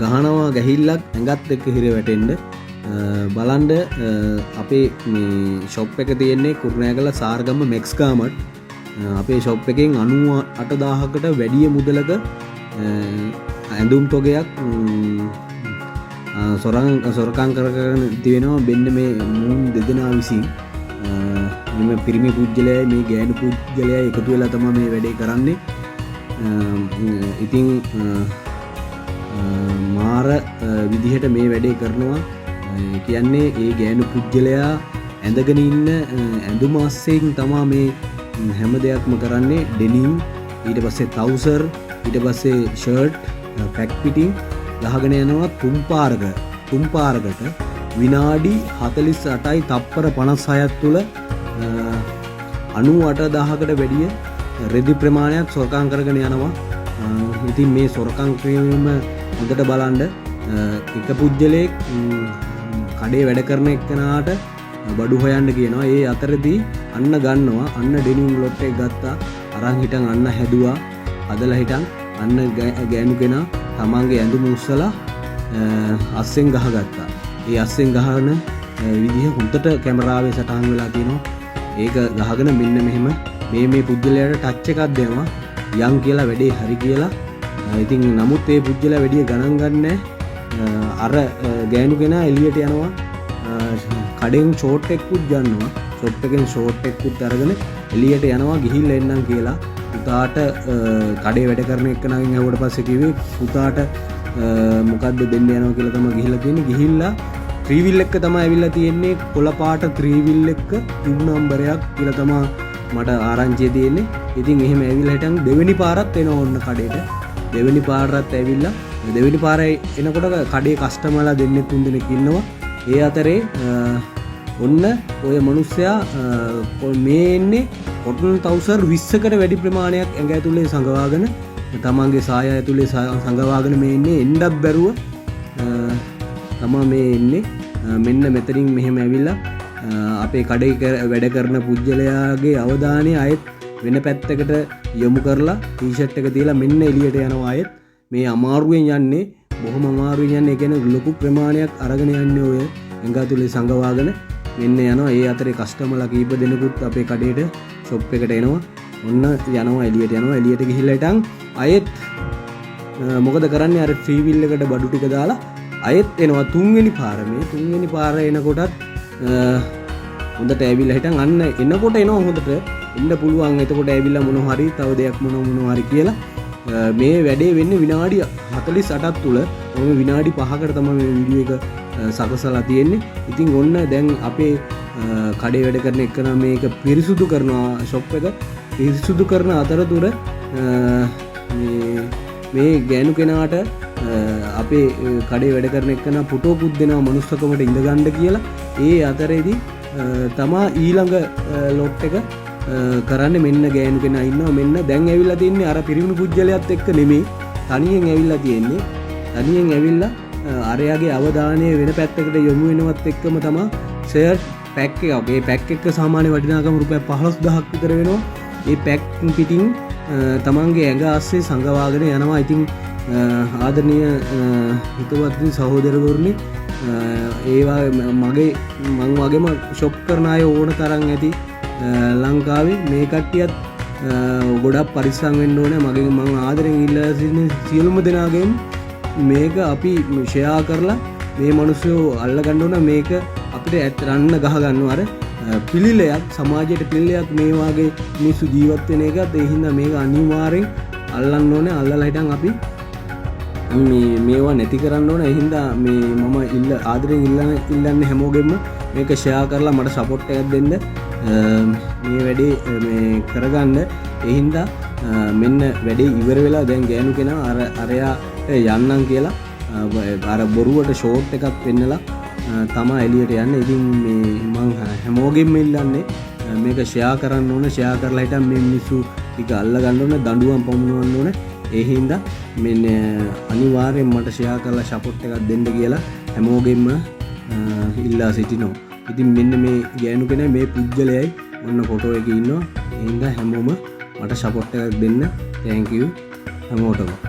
ගහනවා ගැහිල්ලක් ඇඟත් එක්ක හිර වැටෙන්න. බලන්න අපේ මේ ෂොප් එක තියෙන්නේ කුරුණෑගල සාරගම මෙක්ස් ගාමට්. අපේ ෂොප් එකෙන් 98000කට වැඩි මුදලක ඇඳුම් තොගයක් සොරකම් කරගෙන තියෙනවා මෙන්න මේ මූන් දෙදෙනා විසින්. මේ පිරිමි පුජ්‍යලයයි මේ ගෑනු පුජ්‍යලයයි එකතු වෙලා තමයි මේ වැඩේ කරන්නේ. ඉතින් මාර විදිහට මේ වැඩේ කරනවා. කියන්නේ ඒ ගෑනු පුජ්‍යලයා ඇඳගෙන ඉන්න ඇඳුම අස්සෙන් තමයි මේ හැම දෙයක්ම කරන්නේ. ඩෙනිම්, ඊට පස්සේ ට්‍රවුසර්, ඊට පස්සේ ෂර්ට්, පැක් පිටින් ගහගෙන යනවා තුන් පාරකට විනාඩි 48යි තප්පර 56ක් තුල 98000කට වැඩිය රෙදි ප්‍රමාණයක් සොරකම් කරගෙන යනවා. ඉතින් මේ සොරකම් ක්‍රියාවම හොඳට බලන්න. එක පුජ්‍යලයක් කඩේ වැඩ කරන එක්කනාට බඩු හොයන්න කියනවා. ඒ අතරදී අන්න ගන්නවා. අන්න ඩෙනිම් ලොට් එක ගත්තා. අරන් හිටන් අන්න හැදුවා. අදලා හිටන් අන්න ගෑනු කෙනා තමන්ගේ ඇඳුම උස්සලා අස්සෙන් ගහගත්තා. ඒ අස්සෙන් ගහන විදිහ හොඳට කැමරාවේ සටහන් වෙලා තියෙනවා. ඒක ගහගෙන මෙන්න මෙහෙම මේ පුජ්‍යලයට ටච් එකක් දෙනවා. යන් කියලා වැඩේ හරි කියලා. ඉතින් නමුත් ඒ පුජ්‍යලයා වැඩි ගණන් ගන්නෑ. අර ගෑනු කෙනා එළියට යනවා. කඩෙන් ෂෝට් එකකුත් ගන්නවා. ෂොප් එකෙන් ෂෝට් එකකුත් අරගෙන එළියට යනවා ගිහිල්ලා එන්නම් කියලා. පුතාට කඩේ වැඩ කරන එක්කනගෙන් ඇහුවට පස්සේ කිව්වේ පුතාට මොකද්ද දෙන්න යනවා කියලා තමයි ගිහිල්ලා තියෙන්නේ. ගිහිල්ලා ත්‍රිවිල් එක තමයි ඇවිල්ලා තියෙන්නේ. කොළ පාට ත්‍රිවිල් එක තිබු නම්බරයක් කියලා තමයි මට ආරංචිය තියෙන්නේ. ඉතින් එහෙම ඇවිල්ලා හිටන් දෙවෙනි පාරත් එනවා ඔන්න කඩේට. දෙවෙනි පාරත් ඇවිල්ලා දෙවෙනි පාරේ එනකොට කඩේ කස්ටමර්ලා දෙන්නෙක් තුන් දෙනෙක් ඉන්නවා. ඒ අතරේ ඔන්න ඔය මිනිස්සයා මේ එන්නේ කොටන් ට්‍රවුසර් 20කට වැඩි ප්‍රමාණයක් ඇඟ ඇතුලේ සංගවාගෙන තමන්ගේ සාය ඇතුලේ සංගවාගෙන මේ ඉන්නේ. එන්නත් බැරුව තමා මේ ඉන්නේ. මෙන්න මෙතනින් මෙහෙම ඇවිල්ලා අපේ කඩේ වැඩ කරන පුජ්‍යලයාගේ අවධානය ආයෙත් වෙන පැත්තකට යොමු කරලා ටී-ෂර්ට් එක තියලා මෙන්න එළියට යනවා. ආයෙත් මේ අමාරුවෙන් යන්නේ, බොහොම අමාරුවෙන් යන්නේ. ඒ කියන්නේ ලොකු ප්‍රමාණයක් අරගෙන යන්නේ ඔය ඇඟ ඇතුලේ සංගවාගෙන මෙන්න යනවා. ඒ අතරේ කස්ටමර්ලා කීප දෙනෙකුත් අපේ කඩේට ෂොප් එකට එනවා. ඔන්න යනවා එළියට යනවා. එළියට ගිහිල්ලා ඉතින් ආයෙත් මොකද කරන්නේ? අර ෆ්‍රී විල් එකට බඩු ටික දාලා ආයෙත් එනවා තුන්වෙනි පාර. මේ තුන්වෙනි පාර එනකොටත් හොඳට ඇවිල්ලා හිටන් අන්න එනකොට එනවා හොඳට එන්න පුළුවන්. එතකොට ඇවිල්ලා මොනවා හරි තව දෙයක් මොනවා හරි කියලා මේ වැඩේ වෙන්නේ විනාඩි 48ක් තුල. ඔය විනාඩි 5කට තමයි මේ වීඩියෝ එක සකසලා තියෙන්නේ. ඉතින් ඔන්න දැන් අපේ කඩේ වැඩ කරන එකන මේක පිරිසුදු කරනවා. ෂොප් එක පිරිසුදු කරන අතරතුර මේ ගෑනු කෙනාට අපේ කඩේ වැඩ කරන එකන පුටෝකුත් දෙනවා මනුස්සකමට ඉඳ ගන්න කියලා. ඒ අතරේදී තමා ඊළඟ ලොට් එක කරන්නේ. මෙන්න ගෑනු කෙනා ඉන්නවා. මෙන්න දැන් ඇවිල්ලා තින්නේ අර පිරිමිණු පුජ්‍යලයත් එක්ක නෙමෙයි, තනියෙන් ඇවිල්ලා තියෙන්නේ. තනියෙන් ඇවිල්ලා අරයාගේ අවධානය වෙන පැත්තකට යොමු වෙනවත් එක්කම තමයි ෂර්ට් පැක් එකක්. ඒ පැක් එක සාමාන්‍ය වටිනාකම රුපියල් 15000ක් විතර වෙනවා. ඒ පැක් පිටින් තමන්ගේ ඇඟ ආස්සේ සංගවාගෙන යනවා. ඉතින් ආදරණීය හිතවත් සහෝදරවරුනි, ඒවා මං වගේම ෂොප් කරන අය ඕන තරම් ඇති ලංකාවේ. මේ කට්ටියත් ගොඩක් පරිස්සම් වෙන්න ඕනේ. මම ආදරෙන් ඉල්ලා සිටින සියලුම දෙනාගෙන් මේක අපි ෂෙයා කරලා මේ මිනිස්සු අල්ල ගන්න ඕන. මේක අපිට ඇත්තරන්න ගහ ගන්නවා. අර පිළිලයක්, සමාජයට පිළිලයක් මේ වාගේ මිනිස්සු ජීවත් වෙන එකත්. ඒ හින්දා මේක අනිවාර්යෙන් අල්ලන්න ඕනේ. අල්ලලා හිටන් අපි මේවා නැති කරන්න ඕනේ. ඒ හින්දා මම ආදරෙන් ඉල්ලන්නේ හැමෝගෙම මේක ෂෙයා කරලා මට සපෝට් එකක් දෙන්න. මේ වැඩේ කරගන්න. ඒ හින්දා මෙන්න වැඩේ ඉවර වෙලා දැන් ගෑනු කෙනා අරයා යන්නම් කියලා අර බොරුවට ෂෝට් එකක් පෙන්නලා තමා එළියට යන්නේ. ඉතින් මං හැමෝගෙම ඉල්ලන්නේ මේක ෂෙයා කරන්න ඕන. ෂෙයා කරලා හිටන් මේ මිනිස්සු ටික අල්ල ගන්න ඕන, දඬුවම් පමුණවන්න ඕන. ඒ හින්දා මෙන්න අනිවාර්යෙන් මට ෂෙයා කරලා සපෝට් එකක් දෙන්න කියලා හැමෝගෙම ඉල්ලා සිටිනවා. ඉතින් මෙන්න මේ ගෑනු කෙනා මේ පුජ්‍යලයයි ඔන්න ෆොටෝ එකේ ඉන්නවා. ඒ හින්දා හැමෝම මට සපෝට් එකක් දෙන්න. thank you හැමෝටම.